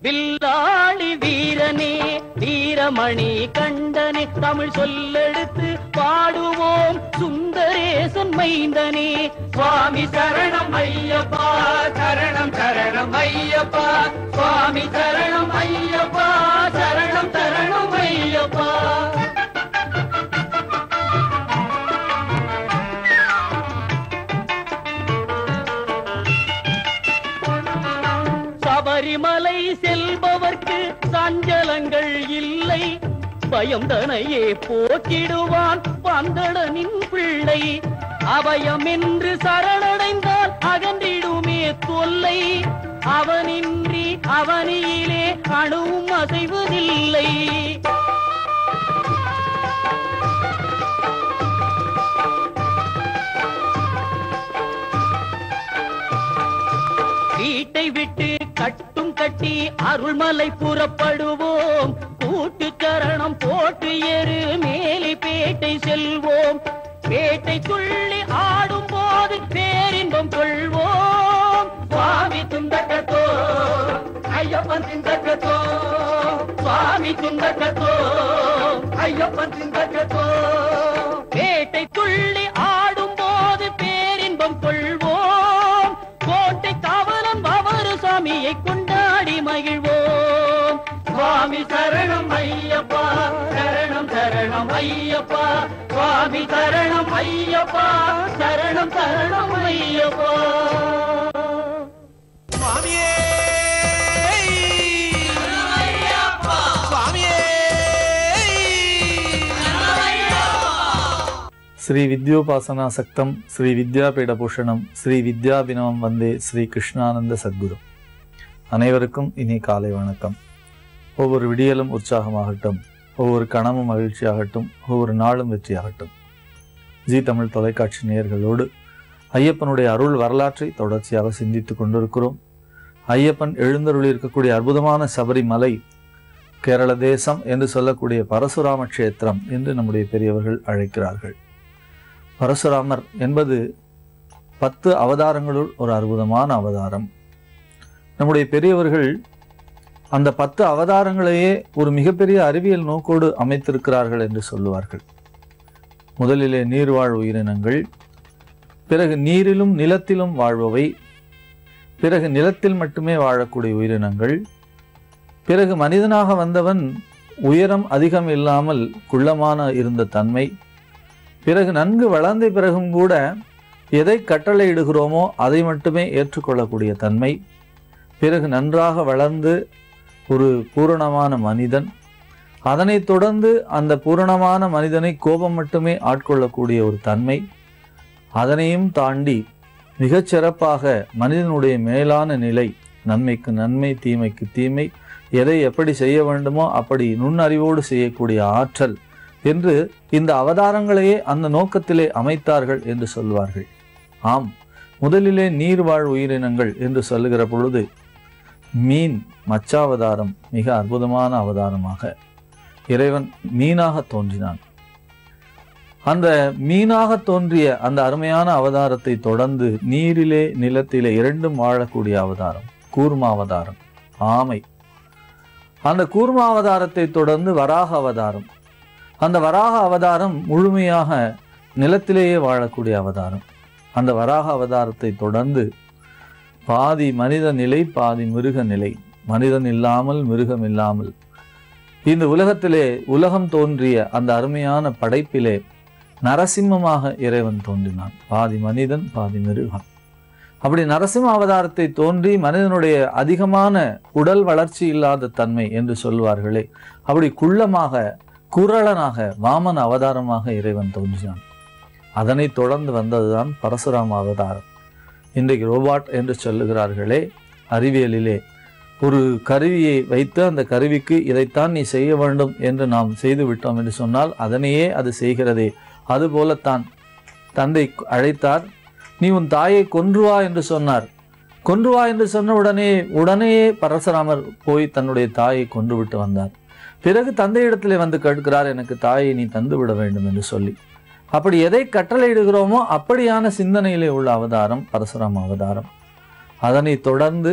வில்லாளி வீரனே வீரமணி கண்டனே தமிழ் சொல்லெடுத்து பாடுவோம் சுந்தரேசன் மைந்தனே. சுவாமி சரணம் ஐயப்பா சரணம் சரணம் ஐயப்பா சுவாமி சரணம் ஐயப்பா சரணம் சரணம் ஐயப்பா. சபரிமலை செல்பவர்க்கு சஞ்சலங்கள் இல்லை, பயம் தனையே போக்கிடுவான் பந்தடனின் பிள்ளை. அபயம் என்று சரணடைந்தால் அகன்றிடுமே தொல்லை, அவனின்றி அவனியிலே அணுவும் அசைவதில்லை. வீட்டை விட்டு கட்டும் கட்டி அருள்மலை புறப்படுவோம், கூட்டு சரணம் போட்டு எரு மேலி பேட்டை செல்வோம். பேட்டை துள்ளி ஆடும் போது பேரின்பம் கொள்வோம். சுவாமி துந்தக்கத்தோ ஐயப்பன் சிந்தக்கத்தோ சுவாமி துந்தக்கத்தோ ஐயப்பன் சிந்தக்கத்தோ. பேட்டை துள்ளி ஆடும் போது பேரின்பம் கொள்வோம், கோட்டை காவலன் அவரு சாமியை கொண்டாடி மகிழ்வோம். சுவாமி சரணம் ஐயப்பா சரணம் சரணம் ஐயப்பா சுவாமி சரணம் ஐயப்பா சரணம் சரணம் ஐயப்பா. சுவாமியே சுவாமியே. ஸ்ரீ வித்யோபாசனா சக்தம் ஸ்ரீ வித்யாபீட பூஷணம் ஸ்ரீ வித்யாபினவம் வந்தே ஸ்ரீ கிருஷ்ணானந்த சத்குரு. அனைவருக்கும் இனி காலை வணக்கம். ஒவ்வொரு விடியலும் உற்சாகமாகட்டும், ஒவ்வொரு கணமும் மகிழ்ச்சியாகட்டும், ஒவ்வொரு நாளும் வெற்றியாகட்டும். ஜி தமிழ் தொலைக்காட்சி நேயர்களோடு ஐயப்பனுடைய அருள் வரலாற்றை தொடர்ச்சியாக சிந்தித்து கொண்டிருக்கிறோம். ஐயப்பன் எழுந்தருளி இருக்கக்கூடிய அற்புதமான சபரிமலை கேரள தேசம் என்று சொல்லக்கூடிய பரசுராம கஷேத்திரம் என்று நம்முடைய பெரியவர்கள் அழைக்கிறார்கள். பரசுராமர் என்பது 10 அவதாரங்களுள் ஒரு அற்புதமான அவதாரம். நம்முடைய பெரியவர்கள் அந்த 10 அவதாரங்களையே ஒரு மிகப்பெரிய அறிவியல் நோக்கோடு அமைத்திருக்கிறார்கள் என்று சொல்லுவார்கள். முதலிலே நீர்வாழ் உயிரினங்கள், பிறகு நீரிலும் நிலத்திலும் வாழ்பவை, பிறகு நிலத்தில் மட்டுமே வாழக்கூடிய உயிரினங்கள், பிறகு மனிதனாக வந்தவன் உயரம் அதிகம் இல்லாமல் குள்ளமான இருந்த தன்மை, பிறகு நன்கு வளர்ந்த பிறகும் கூட எதை கட்டளையிடுகிறோமோ அதை மட்டுமே ஏற்றுக்கொள்ளக்கூடிய தன்மை, பிறகு நன்றாக வளர்ந்து ஒரு பூரணமான மனிதன், அதனைத் தொடர்ந்து அந்த பூரணமான மனிதனை கோபம் மட்டுமே ஆட்கொள்ளக்கூடிய ஒரு தன்மை, அதனையும் தாண்டி மிகச் சிறப்பாக மனிதனுடைய மேலான நிலை, நன்மைக்கு நன்மை தீமைக்கு தீமை, எதை எப்படி செய்ய வேண்டுமோ அப்படி நுண்ணறிவோடு செய்யக்கூடிய ஆற்றல் என்று இந்த அவதாரங்களையே அந்த நோக்கத்திலே அமைத்தார்கள் என்று சொல்வார்கள். ஆம், முதலிலே நீர்வாழ் உயிரினங்கள் என்று சொல்லுகிற பொழுது மீன் மச்சாவதாரம் மிக அற்புதமான அவதாரமாக இறைவன் மீனாக தோன்றினான். அந்த மீனாக தோன்றிய அந்த அருமையான அவதாரத்தை தொடர்ந்து நீரிலே நிலத்திலே இரண்டும் வாழக்கூடிய அவதாரம் கூர்மாவதாரம், ஆமை. அந்த கூர்மாவதாரத்தை தொடர்ந்து வராக அவதாரம். அந்த வராக அவதாரம் முழுமையாக நிலத்திலேயே வாழக்கூடிய அவதாரம். அந்த வராக அவதாரத்தை தொடர்ந்து பாதி மனித நிலை பாதி மிருக நிலை, மனிதன் இல்லாமல் மிருகம் இல்லாமல் இந்த உலகத்திலே உலகம் தோன்றிய அந்த அருமையான படைப்பிலே நரசிம்மமாக இறைவன் தோன்றினான். பாதி மனிதன் பாதி மிருகம். அப்படி நரசிம்ம அவதாரத்தை தோன்றி மனிதனுடைய அதிகமான உடல் வளர்ச்சி இல்லாத தன்மை என்று சொல்வார்களே, அப்படி குள்ளமாக குரளனாக வாமன அவதாரமாக இறைவன் தோன்றினான். அதனை தொடர்ந்து வந்ததுதான் பரசுராம அவதாரம். இன்றைக்கு ரோபாட் என்று சொல்லுகிறார்களே, அறிவியலிலே ஒரு கருவியை வைத்து அந்த கருவிக்கு இதைத்தான் நீ செய்ய வேண்டும் என்று நாம் செய்து விட்டோம் என்று சொன்னால் அதனையே அது செய்கிறதே. அதுபோலத்தான் தந்தை அழைத்தார், நீ உன் தாயை கொன்றுவா என்று சொன்னார். கொன்றுவா என்று சொன்ன உடனே பரசுராமர் போய் தன்னுடைய தாயை கொன்று விட்டு வந்தார். பிறகு தந்தையிடத்திலே வந்து கேட்கிறார், எனக்கு தாயை நீ தந்து விட வேண்டும் என்று சொல்லி. அப்படி எதை கட்டளையிடுகிறோமோ அப்படியான சிந்தனையிலே உள்ள அவதாரம் பரசுராம அவதாரம். அதனை தொடர்ந்து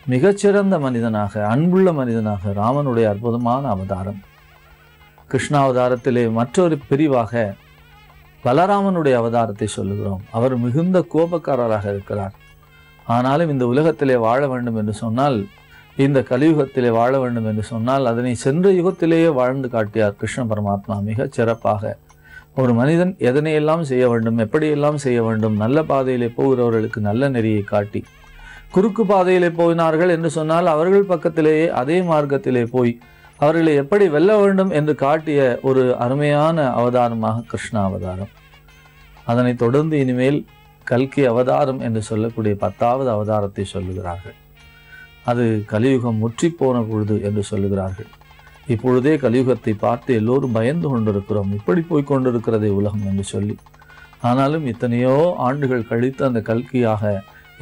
மிகச்சிறந்த மனிதனாக, அன்புள்ள மனிதனாக ராமனுடைய அற்புதமான அவதாரம். கிருஷ்ணாவதாரத்திலே மற்றொரு பிரிவாக பலராமனுடைய அவதாரத்தை சொல்லுகிறோம். அவர் மிகுந்த கோபக்காரராக இருக்கிறார். ஆனாலும் இந்த உலகத்திலே வாழ வேண்டும் என்று சொன்னால், இந்த கலியுகத்திலே வாழ வேண்டும் என்று சொன்னால், அதனை சென்ற யுகத்திலேயே வாழ்ந்து காட்டியார் கிருஷ்ண பரமாத்மா மிகச் சிறப்பாக. ஒரு மனிதன் எதனையெல்லாம் செய்ய வேண்டும், எப்படியெல்லாம் செய்ய வேண்டும், நல்ல பாதையிலே போகிறவர்களுக்கு நல்ல நெறியை காட்டி, குறுக்கு பாதையிலே போயினார்கள் என்று சொன்னால் அவர்கள் பக்கத்திலேயே அதே மார்க்கத்திலே போய் அவர்களை எப்படி வெல்ல வேண்டும் என்று காட்டிய ஒரு அருமையான அவதாரமாக கிருஷ்ண அவதாரம். அதனைத் தொடர்ந்து இனிமேல் கல்கி அவதாரம் என்று சொல்லக்கூடிய 10வது அவதாரத்தை சொல்லுகிறார்கள். அது கலியுகம் முற்றி போன பொழுது என்று சொல்லுகிறார்கள். இப்பொழுதே கலியுகத்தை பார்த்து எல்லோரும் பயந்து கொண்டிருக்கிறோம், இப்படி போய் கொண்டிருக்கிறதே உலகம் என்று சொல்லி. ஆனாலும் இத்தனையோ ஆண்டுகள் கழித்து அந்த கல்கியாக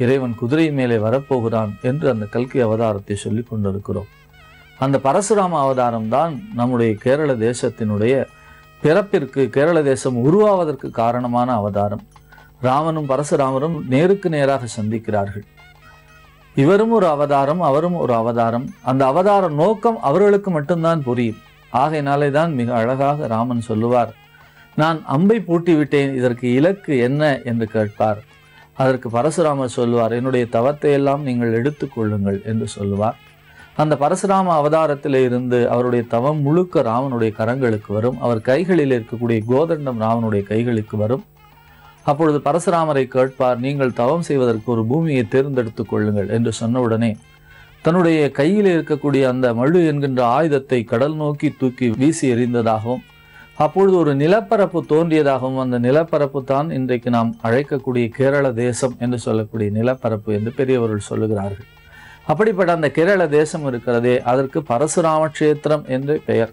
இறைவன் குதிரை மேலே வரப்போகிறான் என்று அந்த கல்கி அவதாரத்தை சொல்லி கொண்டிருக்கிறோம். அந்த பரசுராம அவதாரம் தான் நம்முடைய கேரள தேசத்தினுடைய பிறப்பிற்கு, கேரள தேசம் உருவாவதற்கு காரணமான அவதாரம். ராமனும் பரசுராமரும் நேருக்கு நேராக சந்திக்கிறார்கள். இவரும் ஒரு அவதாரம், அவரும் ஒரு அவதாரம். அந்த அவதார நோக்கம் அவர்களுக்கு மட்டும்தான் புரியும். ஆகையினாலே தான் மிக அழகாக ராமன் சொல்லுவார், நான் அம்பை பூட்டி விட்டேன், இதற்கு இலக்கு என்ன என்று கேட்பார். அதற்கு பரசுராமர் சொல்லுவார், என்னுடைய தவத்தை எல்லாம் நீங்கள் எடுத்துக்கொள்ளுங்கள் என்று சொல்லுவார். அந்த பரசுராம அவதாரத்திலே இருந்து அவருடைய தவம் முழுக்க ராமனுடைய கரங்களுக்கு வரும். அவர் கைகளில் இருக்கக்கூடிய கோதண்டம் ராமனுடைய கைகளுக்கு வரும். அப்பொழுது பரசுராமரை கேட்பார், நீங்கள் தவம் செய்வதற்கு ஒரு பூமியை தேர்ந்தெடுத்துக் கொள்ளுங்கள் என்று சொன்னவுடனே தன்னுடைய கையில் இருக்கக்கூடிய அந்த மழு என்கின்ற ஆயுதத்தை கடல் நோக்கி தூக்கி வீசி எறிந்ததாகவும், அப்பொழுது ஒரு நிலப்பரப்பு தோன்றியதாகவும், அந்த நிலப்பரப்பு தான் இன்றைக்கு நாம் அழைக்கக்கூடிய கேரள தேசம் என்று சொல்லக்கூடிய நிலப்பரப்பு என்று பெரியவர்கள் சொல்லுகிறார்கள். அப்படிப்பட்ட அந்த கேரள தேசம் இருக்கிறதே, அதற்கு பரசுராம கஷேத்திரம் என்று பெயர்.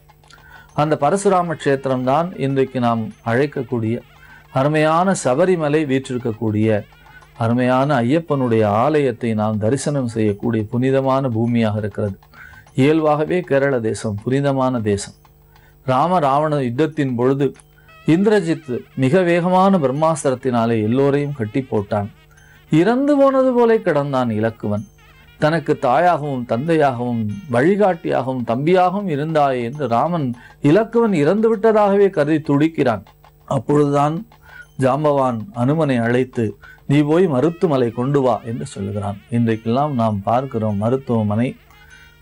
அந்த பரசுராம கஷேத்திரம் தான் இன்றைக்கு நாம் அழைக்கக்கூடிய அருமையான சபரிமலை வீற்றிருக்கக்கூடிய அருமையான ஐயப்பனுடைய ஆலயத்தை நாம் தரிசனம் செய்யக்கூடிய புனிதமான பூமியாக இருக்கிறது. இயல்பாகவே கேரள தேசம் புனிதமான தேசம். ராவண யுத்தத்தின் பொழுது இந்திரஜித் மிக வேகமான பிரம்மாஸ்திரத்தினாலே எல்லோரையும் கட்டி போட்டான். இறந்து போனது போல கிடந்தான் இலக்குவன். தனக்கு தாயாகவும் தந்தையாகவும் வழிகாட்டியாகவும் தம்பியாகவும் இருந்தாயே என்று ராமன் இலக்குவன் இறந்து விட்டதாகவே கருதி துடிக்கிறான். அப்பொழுதுதான் ஜாம்பவான் அனுமனை அழைத்து, நீ போய் மருத்துவமலை கொண்டு வா என்று சொல்லுகிறான். இன்றைக்கெல்லாம் நாம் பார்க்கிறோம், மருத்துவமனை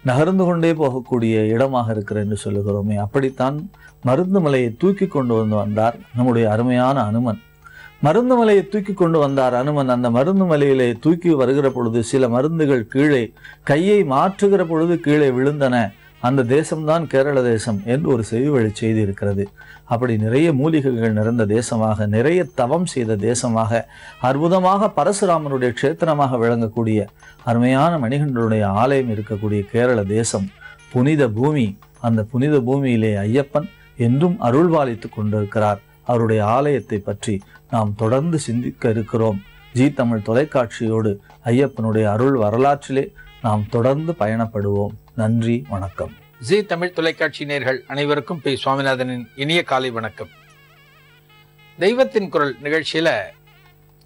நகர்ந்து கொண்டே போகக்கூடிய இடமாக இருக்கிற என்று சொல்லுகிறோமே. அப்படித்தான் மருந்துமலையை தூக்கி கொண்டு வந்தார் நம்முடைய அருமையான அனுமன். மருந்துமலையை தூக்கி கொண்டு வந்தார் அனுமன். அந்த மருந்து மலையிலே தூக்கி வருகிற பொழுது சில மருந்துகள் கீழே கையை மாற்றுகிற பொழுது கீழே விழுந்தன. அந்த தேசம்தான் கேரள தேசம் என்று ஒரு செவிவழி செய்தி இருக்கிறது. அப்படி நிறைய மூலிகைகள் நிறைந்த தேசமாக, நிறைய தவம் செய்த தேசமாக, அற்புதமாக பரசுராமனுடைய க்ஷேத்திரமாக விளங்கக்கூடிய அருமையான மணிகண்டனுடைய ஆலயம் இருக்கக்கூடிய கேரள தேசம் புனித பூமி. அந்த புனித பூமியிலே ஐயப்பன் என்றும் அருள்பாலித்து கொண்டிருக்கிறார். அவருடைய ஆலயத்தை பற்றி நாம் தொடர்ந்து சிந்திக்க இருக்கிறோம். ஜி தமிழ் தொலைக்காட்சியோடு ஐயப்பனுடைய அருள் வரலாற்றிலே நாம் தொடர்ந்து பயணப்படுவோம். நன்றி, வணக்கம். ஜி தமிழ் தொலைக்காட்சி நேயர்கள் அனைவருக்கும் பி சுவாமிநாதனின் இனிய காலை வணக்கம். தெய்வத்தின் குரல் நிகழ்ச்சியில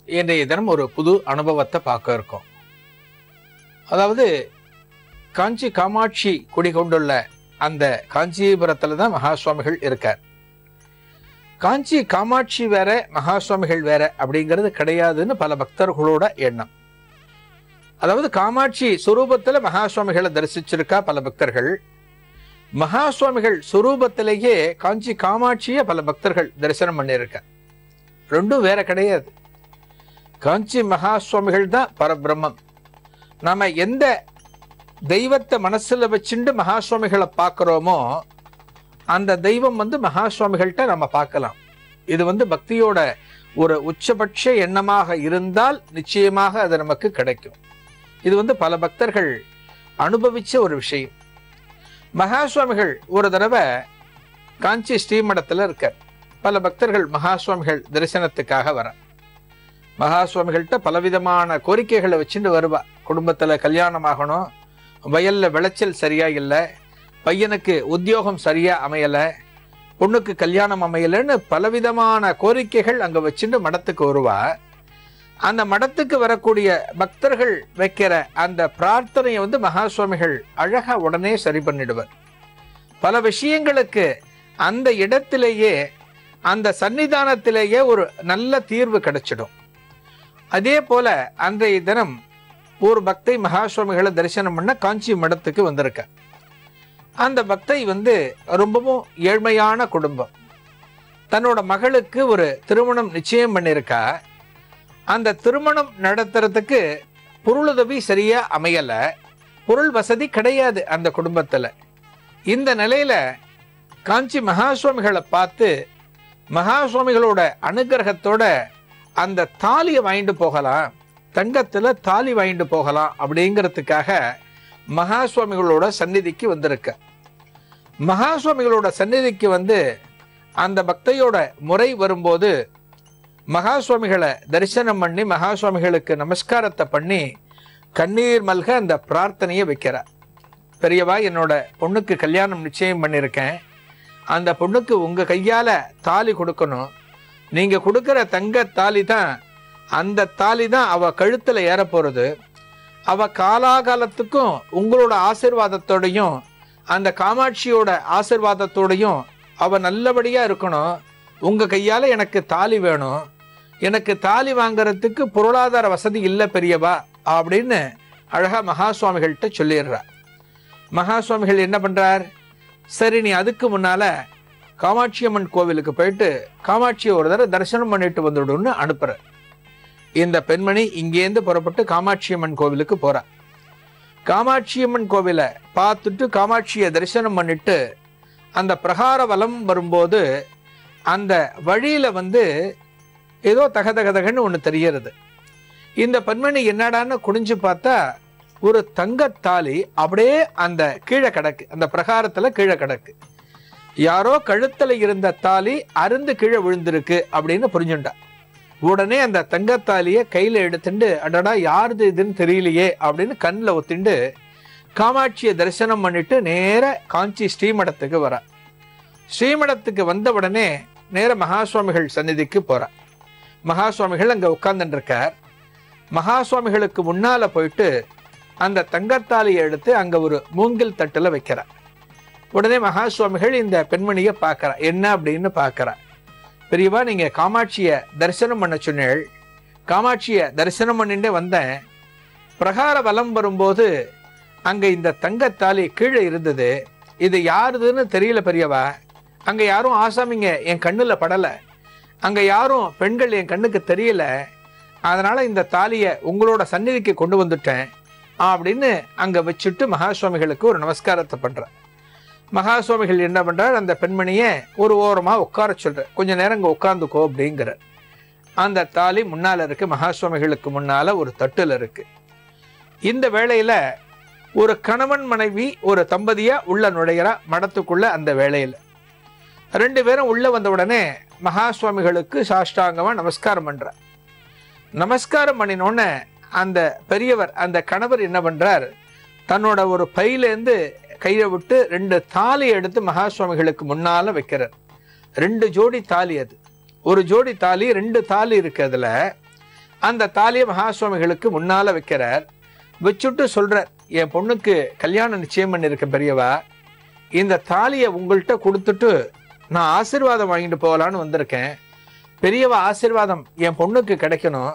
இன்றைய தினம் ஒரு புது அனுபவத்தை பார்க்க இருக்கோம். அதாவது காஞ்சி காமாட்சி குடிகொண்டுள்ள அந்த காஞ்சிபுரத்துல தான் மகா சுவாமிகள் இருக்கார். காஞ்சி காமாட்சி வேற, மகா சுவாமிகள் வேற அப்படிங்கிறது கிடையாதுன்னு பல பக்தர்களோட எண்ணம். அதாவது காமாட்சி சுரூபத்துல மகா சுவாமிகளை தரிசிச்சிருக்கா பல பக்தர்கள். மகா சுவாமிகள் சுரூபத்திலேயே காஞ்சி காமாட்சியை பல பக்தர்கள் தரிசனம் பண்ணியிருக்க. ரெண்டும் வேற கிடையாது. காஞ்சி மகா சுவாமிகள் தான் பரபிரம்மம். நாம எந்த தெய்வத்தை மனசுல வச்சுட்டு மகா சுவாமிகளை பார்க்கிறோமோ அந்த தெய்வம் மகா சுவாமிகள்கிட்ட நம்ம பார்க்கலாம். இது பக்தியோட ஒரு உச்சபட்ச எண்ணமாக இருந்தால் நிச்சயமாக அது நமக்கு கிடைக்கும். இது பல பக்தர்கள் அனுபவிச்ச ஒரு விஷயம். மகா சுவாமிகள் ஒரு தடவை காஞ்சி ஸ்ரீமடத்துல இருக்கார். பல பக்தர்கள் மகா சுவாமிகள் தரிசனத்துக்காக வர. மகா சுவாமிகள்கிட்ட பலவிதமான கோரிக்கைகளை வச்சுட்டு வருவா. குடும்பத்துல கல்யாணம் ஆகணும், வயல்ல விளைச்சல் சரியா இல்லை, பையனுக்கு உத்தியோகம் சரியா அமையல, பொண்ணுக்கு கல்யாணம் அமையலன்னு பலவிதமான கோரிக்கைகள் அங்க வச்சுட்டு மடத்துக்கு வருவா. அந்த மடத்துக்கு வரக்கூடிய பக்தர்கள் வைக்கிற அந்த பிரார்த்தனையை மகா சுவாமிகள் அழகா உடனே சரி பண்ணிடுவார். பல விஷயங்களுக்கு அந்த இடத்திலேயே அந்த சன்னிதானத்திலேயே ஒரு நல்ல தீர்வு கிடைச்சிடும். அதே போல அன்றைய தினம் ஒரு பக்தை மகா சுவாமிகளை தரிசனம் பண்ண காஞ்சி மடத்துக்கு வந்திருக்க. அந்த பக்தை ரொம்பவும் ஏழ்மையான குடும்பம். தன்னோட மகளுக்கு ஒரு திருமணம் நிச்சயம் பண்ணியிருக்கா. அந்த திருமணம் நடத்துறதுக்கு பொருளுதவி சரியா அமையல, பொருள் வசதி கிடையாது அந்த குடும்பத்துல. இந்த நிலையில காஞ்சி மகா சுவாமிகளை பார்த்து மகா சுவாமிகளோட அனுகிரகத்தோட அந்த தாலியை வாங்கிட்டு போகலாம், தங்கத்துல தாலி வாங்கிட்டு போகலாம் அப்படிங்கிறதுக்காக மகா சுவாமிகளோட சந்நிதிக்கு வந்திருக்க. மகா சுவாமிகளோட சந்நிதிக்கு அந்த பக்தையோட முறை வரும்போது மகா சுவாமிகளை தரிசனம் பண்ணி மகா சுவாமிகளுக்கு நமஸ்காரத்தை பண்ணி கண்ணீர் மல்க அந்த பிரார்த்தனையை வைக்கிறார். பெரியவா, என்னோட பொண்ணுக்கு கல்யாணம் நிச்சயம் பண்ணியிருக்கேன். அந்த பொண்ணுக்கு உங்க கையால தாலி கொடுக்கணும். நீங்க கொடுக்கிற தங்க தாலி தான், அந்த தாலி தான் அவ கழுத்துல ஏற போறது. அவ காலாகாலத்துக்கும் உங்களோட ஆசீர்வாதத்தோடையும் அந்த காமாட்சியோட ஆசீர்வாதத்தோடையும் அவ நல்லபடியா இருக்கணும். உங்க கையால எனக்கு தாலி வேணும். எனக்கு தாலி வாங்கறதுக்கு பொருளாதார வசதி இல்லை பெரியவா அப்படின்னு அழகா மகா சுவாமிகள்கிட்ட சொல்லிடுறார். மகா சுவாமிகள் என்ன பண்றார், சரி நீ அதுக்கு முன்னால காமாட்சி அம்மன் கோவிலுக்கு போயிட்டு காமாட்சியை ஒரு தடவை தரிசனம் பண்ணிட்டு வந்துடுன்னு அனுப்புற. இந்த பெண்மணி இங்கேருந்து புறப்பட்டு காமாட்சி அம்மன் கோவிலுக்கு போறா. காமாட்சி அம்மன் கோவிலை பார்த்துட்டு காமாட்சியை தரிசனம் பண்ணிட்டு அந்த பிரகார வலம் வரும்போது அந்த வழியில ஏதோ தகதகதகன்னு ஒண்ணு தெரியறது. இந்த பெண்மணி என்னடான்னு குனிஞ்சு பார்த்தா ஒரு தங்கத்தாலி அப்படியே அந்த கீழே கிடக்கு, அந்த பிரகாரத்துல கீழே கிடக்கு. யாரோ கழுத்துல இருந்த தாலி அருந்து கீழே விழுந்திருக்கு அப்படின்னு புரிஞ்சுட்டா. உடனே அந்த தங்கத்தாலியை கையில எடுத்துட்டு அடடா யாருது இதுன்னு தெரியலையே அப்படின்னு கண்ணில் ஒத்திண்டு காமாட்சியை தரிசனம் பண்ணிட்டு நேர காஞ்சி ஸ்ரீமடத்துக்கு வர. ஸ்ரீமடத்துக்கு வந்த உடனே நேர மகா சுவாமிகள் சந்நிதிக்கு போற. மகா சுவாமிகள் அங்க உட்கார்ந்துட்டு இருக்கார். மகா சுவாமிகளுக்கு முன்னால போயிட்டு அந்த தங்கத்தாலியை எடுத்து அங்க ஒரு மூங்கில் தட்டுல வைக்கிறார். உடனே மகா சுவாமிகள் இந்த பெண்மணியை பார்க்கறா. என்ன அப்படின்னு பார்க்கறா. பெரியவா, நீங்க காமாட்சியை தரிசனம் பண்ண சொன்னேள். காமாட்சியை தரிசனம் பண்ணிட்டே வந்தேன். பிரகார வலம் வரும்போது அங்க இந்த தங்கத்தாலி கீழே இருந்தது. இது யாருதுன்னு தெரியல பெரியவா. அங்க யாரும் ஆசாமிங்க என் கண்ணுல படல. அங்க யாரும் பெண்கள் என் கண்ணுக்கு தெரியல. அதனால இந்த தாலியை உங்களோட சந்நிதிக்கு கொண்டு வந்துட்டேன் அப்படின்னு அங்க வச்சுட்டு மகா சுவாமிகளுக்கு ஒரு நமஸ்காரத்தை பண்ற. மகா சுவாமிகள் என்ன பண்றார், அந்த பெண்மணியை ஒரு ஓரமா உட்கார சொல்ற. கொஞ்ச நேரம் இங்க உட்கார்ந்துக்கோ அப்படிங்கிற. அந்த தாலி முன்னால இருக்கு, மகா சுவாமிகளுக்கு முன்னால ஒரு தட்டுல இருக்கு. இந்த வேளையில ஒரு கணவன் மனைவி ஒரு தம்பதியா உள்ள நுழைகிறா மடத்துக்குள்ள. அந்த வேளையில ரெண்டு பேரும் உள்ள வந்த உடனே மகா சுவாமிகளுக்கு சாஷ்டாங்கமா நமஸ்காரம் பண்ற. நமஸ்காரம் பண்ணினோன்னு அந்த பெரியவர், அந்த கணவர் என்ன பண்றார், தன்னோட ஒரு பையிலேருந்து கையை விட்டு ரெண்டு தாலி எடுத்து மகா சுவாமிகளுக்கு முன்னால வைக்கிறார். ரெண்டு ஜோடி தாலி. அது ஒரு ஜோடி தாலி, ரெண்டு தாலி இருக்கு. அதுல அந்த தாலியை மகா சுவாமிகளுக்கு முன்னால வைக்கிறார். வச்சுட்டு சொல்றார், என் பொண்ணுக்கு கல்யாணம் நிச்சயம் பண்ணிருக்க பெரியவா. இந்த தாலியை உங்கள்கிட்ட கொடுத்துட்டு நான் ஆசீர்வாதம் வாங்கிட்டு போகலான்னு வந்திருக்கேன். பெரியவா ஆசீர்வாதம் என் பொண்ணுக்கு கிடைக்கணும்.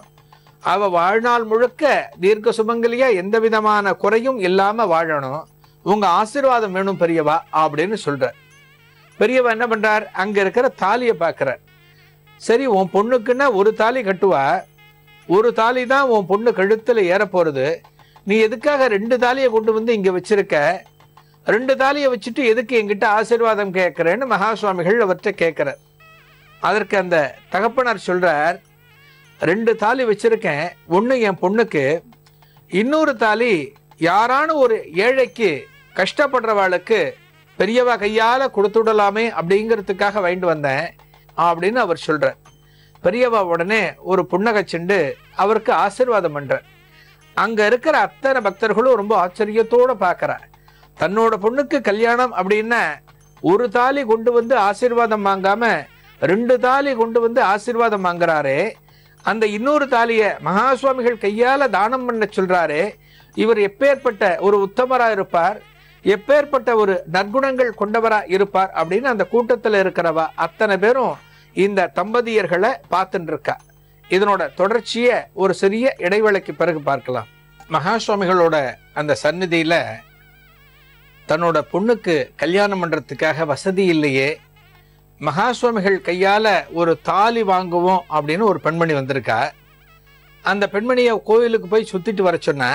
அவ வாழ்நாள் முழுக்க தீர்க்க சுமங்கலியா எந்த விதமான குறையும் இல்லாம வாழணும். உங்க ஆசீர்வாதம் வேணும் பெரியவா அப்படின்னு சொல்ற. பெரியவா என்ன பண்றார், அங்க இருக்கிற தாலியை பார்க்கிறார். சரி, உன் பொண்ணுக்குன்னா ஒரு தாலி கட்டுவா, ஒரு தாலி தான் உன் பொண்ணு கழுத்துல ஏற போறது. நீ எதுக்காக ரெண்டு தாலியை கொண்டு வந்து இங்க வச்சிருக்க? ரெண்டு தாலியை வச்சுட்டு எதுக்கு என்கிட்ட ஆசீர்வாதம் கேட்கிறேன்னு மகா சுவாமிகள் அவர்கிட்ட கேட்கிறார். அதற்கு அந்த தகப்பனார் சொல்றார், ரெண்டு தாலி வச்சிருக்கேன். ஒண்ணு என் பொண்ணுக்கு, இன்னொரு தாலி யாரான ஒரு ஏழைக்கு கஷ்டப்படுறவாளுக்கு பெரியவா கையால கொடுத்துடலாமே அப்படிங்கிறதுக்காக வாங்கிட்டு வந்தேன் அப்படின்னு அவர் சொல்றார். பெரியவா உடனே ஒரு புன்னகச்சுண்டு அவருக்கு ஆசீர்வாதம் பண்ற. அங்க இருக்கிற அத்தனை பக்தர்களும் ரொம்ப ஆச்சரியத்தோட பார்க்கறா. தன்னோட பொண்ணுக்கு கல்யாணம் அப்படின்னா ஒரு தாலி கொண்டு வந்து ஆசீர்வாதம் வாங்காம ரெண்டு தாலி கொண்டு வந்து ஆசீர்வாதம் வாங்குறாரே, அந்த இன்னொரு தாலிய மகா சுவாமிகள் கையால தானம் பண்ண சொல்றாரு. இவர் எப்பேற்பட்ட ஒரு உத்தமரா இருப்பார், எப்பேற்பட்ட ஒரு நற்குணங்கள் கொண்டவரா இருப்பார் அப்படின்னு அந்த கூட்டத்தில் இருக்கிறவா அத்தனை பேரும் இந்த தம்பதியர்களை பார்த்துட்டு இருக்கா. இதனோட தொடர்ச்சிய ஒரு சிறிய இடைவேளைக்கு பிறகு பார்க்கலாம். மகா சுவாமிகளோட அந்த சந்நிதியில தன்னோட பொண்ணுக்கு கல்யாணம் பண்றதுக்காக வசதி இல்லையே, மகா சுவாமிகள் கையால ஒரு தாலி வாங்குவோம் அப்படின்னு ஒரு பெண்மணி வந்திருக்கா. அந்த பெண்மணியை கோவிலுக்கு போய் சுத்திட்டு வர சொன்ன.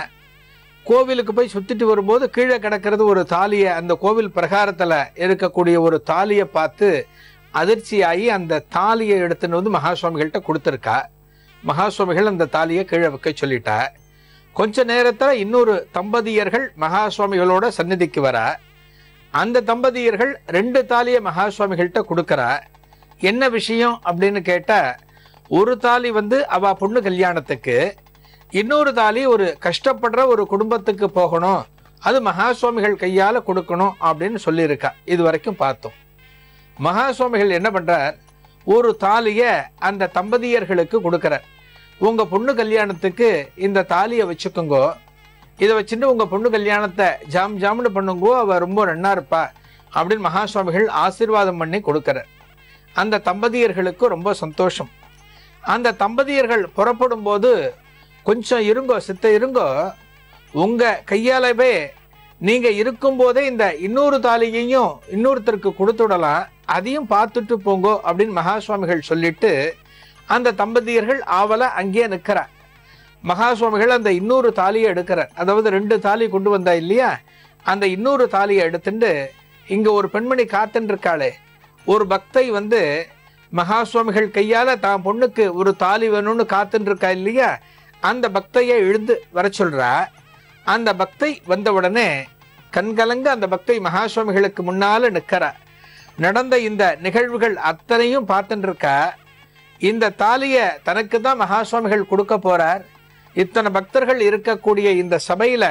கோவிலுக்கு போய் சுத்திட்டு வரும்போது கீழே கிடக்கிறது ஒரு தாலியை, அந்த கோவில் பிரகாரத்துல இருக்கக்கூடிய ஒரு தாலியை பார்த்து அதிர்ச்சியாகி அந்த தாலியை எடுத்துன்னு வந்து மகா சுவாமிகள்கிட்ட கொடுத்துருக்கா. மகா சுவாமிகள் அந்த தாலியை கீழே வைக்க சொல்லிட்டா. கொஞ்ச நேரத்துல இன்னொரு தம்பதியர்கள் மகா சுவாமிகளோட சந்நிதிக்கு வர. அந்த தம்பதியர்கள் 2 தாலியை மகா சுவாமிகள்கிட்ட கொடுக்கறா. என்ன விஷயம் அப்படின்னு கேட்டா, ஒரு தாலி வந்து அவ பொண்ணு கல்யாணத்துக்கு, இன்னொரு தாலி ஒரு கஷ்டப்படுற ஒரு குடும்பத்துக்கு போகணும், அது மகா சுவாமிகள் கையால கொடுக்கணும் அப்படின்னு சொல்லியிருக்கா. இது வரைக்கும் பார்த்தோம். மகா சுவாமிகள் என்ன பண்றார், ஒரு தாலிய அந்த தம்பதியர்களுக்கு கொடுக்கிறார். உங்க பொண்ணு கல்யாணத்துக்கு இந்த தாலியை வச்சுக்கோங்கோ, இதை வச்சுட்டு உங்க பொண்ணு கல்யாணத்தை ஜாம் ஜாம்னு பண்ணுங்கோ, அவ ரொம்ப நன்னா இருப்பா அப்படின்னு மகா சுவாமிகள் ஆசீர்வாதம் பண்ணி கொடுக்கிறார். அந்த தம்பதியர்களுக்கு ரொம்ப சந்தோஷம். அந்த தம்பதியர்கள் புறப்படும் போது, கொஞ்சம் இருங்கோ சித்த இருங்கோ, உங்க கையாலவே நீங்க இருக்கும் போதே இந்த இன்னொரு தாலியையும் இன்னொருத்தருக்கு கொடுத்துடலாம், அதையும் பார்த்துட்டு போங்கோ அப்படின்னு மகா சுவாமிகள் சொல்லிட்டு அந்த தம்பதியர்கள் ஆவல அங்கேயே நிற்கிறார். மகா சுவாமிகள் அந்த இன்னொரு தாலியை எடுக்கிறார். அதாவது 2 தாலி கொண்டு வந்தா இல்லையா, அந்த இன்னொரு தாலியை எடுத்துட்டு, இங்க ஒரு பெண்மணி காத்துன்னு இருக்காளே, ஒரு பக்தை வந்து மகா சுவாமிகள் கையால தான் பொண்ணுக்கு ஒரு தாலி வேணும்னு காத்துன்னு இருக்கா இல்லையா, அந்த பக்தையை எழுந்து வர சொல்றா. அந்த பக்தை வந்த உடனே கண்கலங்க அந்த பக்தை மகா சுவாமிகளுக்கு முன்னால நிற்கிறா. நடந்த இந்த நிகழ்வுகள் அத்தனையும் பார்த்துட்டு இருக்கா. இந்த தாலியை தனக்கு தான் மகா சுவாமிகள் கொடுக்க போறார். இத்தனை பக்தர்கள் இருக்கக்கூடிய இந்த சபையில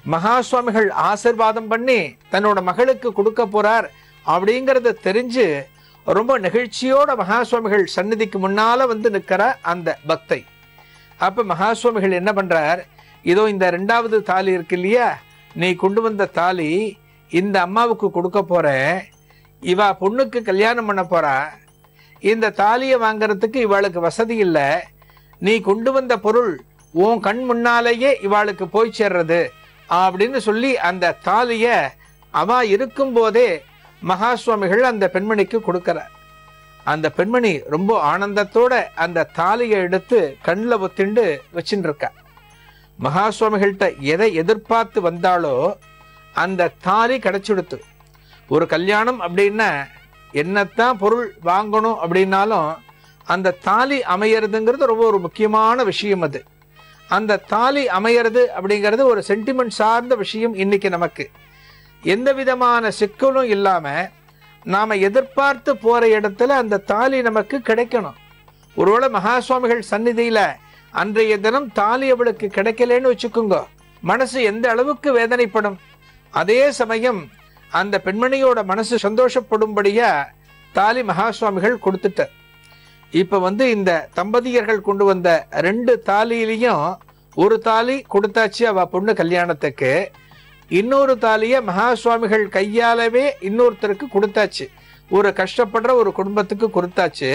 மகா சுவாமிகள் ஆசீர்வாதம் பண்ணி தன்னோட மகளுக்கு கொடுக்க போறார் அப்படிங்கறத தெரிஞ்சு ரொம்ப நெகிழ்ச்சியோட மகா சுவாமிகள் சந்நிதிக்கு முன்னால வந்து நிற்கிற அந்த பக்தை. அப்ப மகா சுவாமிகள் என்ன பண்றார், இதோ இந்த 2வது தாலி இருக்கு இல்லையா, நீ கொண்டு வந்த தாலி இந்த அம்மாவுக்கு கொடுக்க போறேன், இவ பொண்ணுக்கு கல்யாணம் பண்ண போறா, இந்த தாலியை வாங்கறதுக்கு இவாளுக்கு வசதி இல்லை, நீ கொண்டு வந்த பொருள் உன் கண் முன்னாலேயே இவாளுக்கு போய் சேர்றது அப்படின்னு சொல்லி அந்த தாலிய அவ இருக்கும் போதே மகா சுவாமிகள் அந்த பெண்மணிக்கு கொடுக்கிறார். அந்த பெண்மணி ரொம்ப ஆனந்தத்தோட அந்த தாலியை எடுத்து கண்ணில் ஒத்திண்டு வச்சுட்டு இருக்கா. மகா சுவாமிகள்கிட்ட எதை எதிர்பார்த்து வந்தாலோ அந்த தாலி கிடைச்சிடுத்து. ஒரு கல்யாணம் அப்படின்னா என்னத்தான் பொருள் வாங்கணும் அப்படின்னாலும் அந்த தாலி அமையறதுங்கிறது ரொம்ப ஒரு முக்கியமான விஷயம். அது அந்த தாலி அமையறது அப்படிங்கிறது ஒரு சென்டிமெண்ட் சார்ந்த விஷயம். இன்னைக்கு நமக்கு எந்த விதமான சிக்கலும் இல்லாம நாம எதிர்பார்த்து போற இடத்துல அந்த தாலி நமக்கு கிடைக்கணும். ஒருவேளை மகா சுவாமிகள் சந்நிதியில அன்றைய தினம் தாலி அவளுக்கு கிடைக்கலன்னு வச்சுக்கோங்க, மனசு எந்த அளவுக்கு வேதனைப்படும். அதே சமயம் அந்த பெண்மணியோட மனசு சந்தோஷப்படும்படியா தாலி மகா சுவாமிகள் கொடுத்துட்டார். இப்ப வந்து இந்த தம்பதியர்கள் கொண்டு வந்த 2 தாலியிலையும் ஒரு தாலி கொடுத்தாச்சு அவ பொண்ணு கல்யாணத்துக்கு, இன்னொரு தாலிய மகா சுவாமிகள் கையாலவே இன்னொருத்தருக்கு கொடுத்தாச்சு, ஒரு கஷ்டப்படுற ஒரு குடும்பத்துக்கு கொடுத்தாச்சு.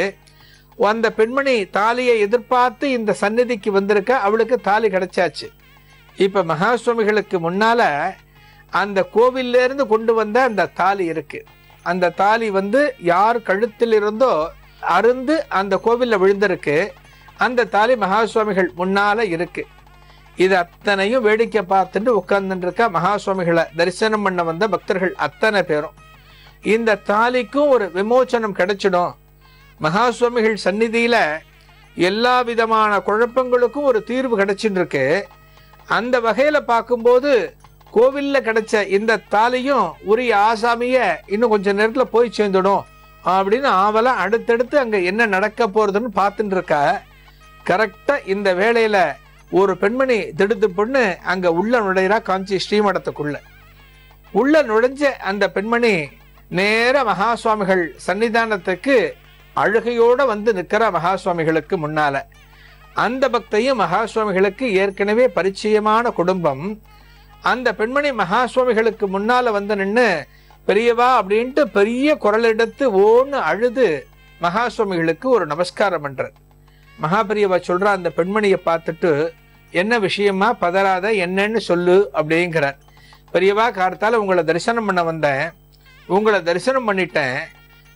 அந்த பெண்மணி தாலியை எதிர்பார்த்து இந்த சந்நிதிக்கு வந்திருக்க, அவளுக்கு தாலி கிடைச்சாச்சு. இப்ப மகா சுவாமிகளுக்கு முன்னால அந்த கோவில்ல இருந்து கொண்டு வந்த அந்த தாலி இருக்கு. அந்த தாலி வந்து யார் கழுத்தில் இருந்தோ அருந்து அந்த கோவில்ல விழுந்திருக்கு. அந்த தாலி மகா சுவாமிகள் முன்னால இருக்கு. இது அத்தனையும் வேடிக்கை பார்த்துட்டு உட்கார்ந்துட்டு இருக்க மகா சுவாமிகளை தரிசனம் பண்ண வந்த பக்தர்கள் அத்தனை பேரும். இந்த தாலிக்கும் ஒரு விமோச்சனம் கிடைச்சிடும். மகா சுவாமிகள் சந்நிதியில எல்லா விதமான குழப்பங்களுக்கும் ஒரு தீர்வு கிடைச்சிட்டு இருக்கு. அந்த வகையில பார்க்கும்போது கோவில்ல கிடைச்ச இந்த தாலியும் உரிய ஆசாமிய இன்னும் கொஞ்ச நேரத்துல போய் சேர்ந்துடும் அப்படின்னு ஆவலா அடுத்தடுத்து அங்க என்ன நடக்க போறதுன்னு பார்த்துட்டு இருக்கா. கரெக்டா இந்த வேளையில ஒரு பெண்மணி திடுத்து பொண்ணு அங்க உள்ள நுழையிறா. காஞ்சி ஸ்ரீமடத்துக்குள்ள உள்ள நுழைஞ்ச அந்த பெண்மணி நேர மகா சுவாமிகள் சன்னிதானத்துக்கு அழுகையோட வந்து நிற்கிற மகா சுவாமிகளுக்கு முன்னால. அந்த பக்தையும் மகா சுவாமிகளுக்கு ஏற்கனவே பரிச்சயமான குடும்பம். அந்த பெண்மணி மகா சுவாமிகளுக்கு முன்னால வந்து நின்று பெரியவா அப்படின்ட்டு பெரிய குரல் எடுத்து ஓன்னு அழுது மகா சுவாமிகளுக்கு ஒரு நமஸ்காரம் பண்றார். மகா பெரியவா சொல்ற அந்த பெண்மணியை பார்த்துட்டு, என்ன விஷயமா, பதறாத, என்னன்னு சொல்லு அப்படிங்கிறார். பெரியவா, காலத்தால உங்களை தரிசனம் பண்ண வந்தேன், உங்களை தரிசனம் பண்ணிட்டேன்.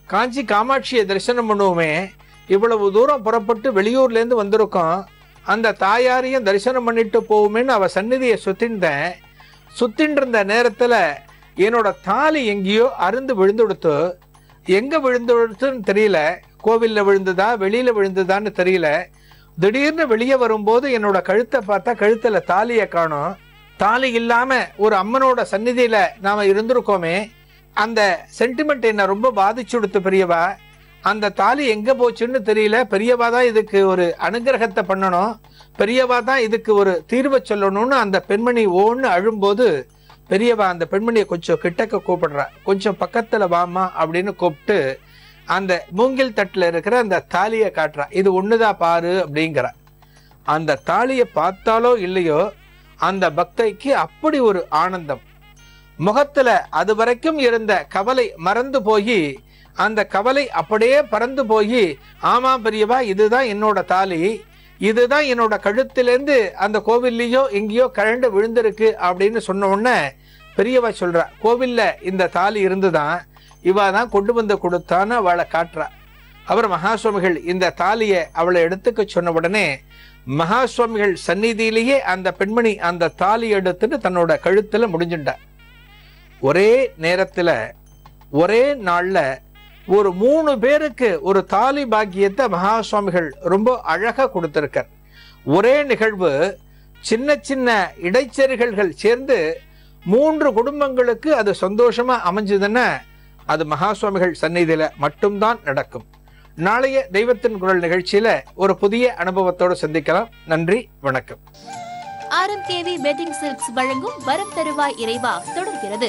காஞ்சி காமாட்சியை தரிசனம் பண்ணுவோமே, இவ்வளவு தூரம் புறப்பட்டு வெளியூர்லேருந்து வந்திருக்கோம், அந்த தாயாரையும் தரிசனம் பண்ணிட்டு போவோமேன்னு அவ சந்நிதியை சுத்தின்றேன். சுத்தின்னு இருந்த நேரத்தில் என்னோட தாலி எங்கேயோ அருந்து விழுந்துடுத்து. எங்கே விழுந்துடுத்துன்னு தெரியல, கோவிலில் விழுந்துதா வெளியில் விழுந்துதான்னு தெரியல. திடீர்னு வெளியே வரும்போது என்னோட கழுத்தை பார்த்தா கழுத்தில் தாலியை காணோம். தாலி இல்லாமல் ஒரு அம்மனோட சந்நிதியில் நாம் இருந்திருக்கோமே, அந்த சென்டிமெண்ட் என்னை ரொம்ப பாதிச்சுடுத்து பெரியவா. அந்த தாலி எங்கே போச்சுன்னு தெரியல. பெரியவா தான் இதுக்கு ஒரு அனுகிரகத்தை பண்ணணும், பெரியவா தான் இதுக்கு ஒரு தீர்வை சொல்லணும்னு அந்த பெண்மணி ஓன்னு அழும்போது பெரியவா அந்த பெண்மணியை கொஞ்சம் கிட்டக்க கூப்பிடுறா. கொஞ்சம் பக்கத்தில் வாமா அப்படின்னு கூப்பிட்டு அந்த மூங்கில் தட்டில் இருக்கிற அந்த தாலியை காட்டுறா. இது ஒண்ணுதான் பாரு அப்படிங்கிற. அந்த தாலியை பார்த்தாலோ இல்லையோ அந்த பக்தைக்கு அப்படி ஒரு ஆனந்தம். முகத்துல அது வரைக்கும் இருந்த கவலை மறந்து போய், அந்த கவலை அப்படியே பறந்து போய், ஆமா பெரியவா, இதுதான் என்னோட தாலி, இதுதான் என்னோட கழுத்திலேருந்து அந்த கோவில்லையோ எங்கேயோ கழண்டு விழுந்திருக்கு அப்படின்னு சொன்ன உடனே பெரியவா சொல்றா, கோவில்ல இந்த தாலி இருந்துதான், இவா தான் கொண்டு வந்து கொடுத்தான்னு அவளை காட்டுறா. அவர் மகா சுவாமிகள் இந்த தாலியை அவளை எடுத்துக்க சொன்ன உடனே மகா சுவாமிகள் சந்நிதியிலேயே அந்த பெண்மணி அந்த தாலி எடுத்துட்டு தன்னோட கழுத்துல முடிஞ்சுட்டா. ஒரே நேரத்துல ஒரே நாள்ல ஒரு 3 பேருக்கு ஒரு தாலி பாக்கியத்தை மகா சுவாமிகள் ரொம்ப அழகா கொடுத்திருக்கார். ஒரே நிகழ்வு, சின்ன சின்ன இடைச்செருகல்கள் சேர்ந்து 3 குடும்பங்களுக்கு அது சந்தோஷமா அமைஞ்சதுன்னா அது மகா சுவாமிகள் சந்நிதியில மட்டும்தான் நடக்கும். நாளைய தெய்வத்தின் குரல் நிகழ்ச்சியில ஒரு புதிய அனுபவத்தோடு சந்திக்கலாம். நன்றி, வணக்கம். RMKV வெட்டிங் சில்க்ஸ் வழங்கும் வரம் தருவாய் இறைவா தொடர்கிறது.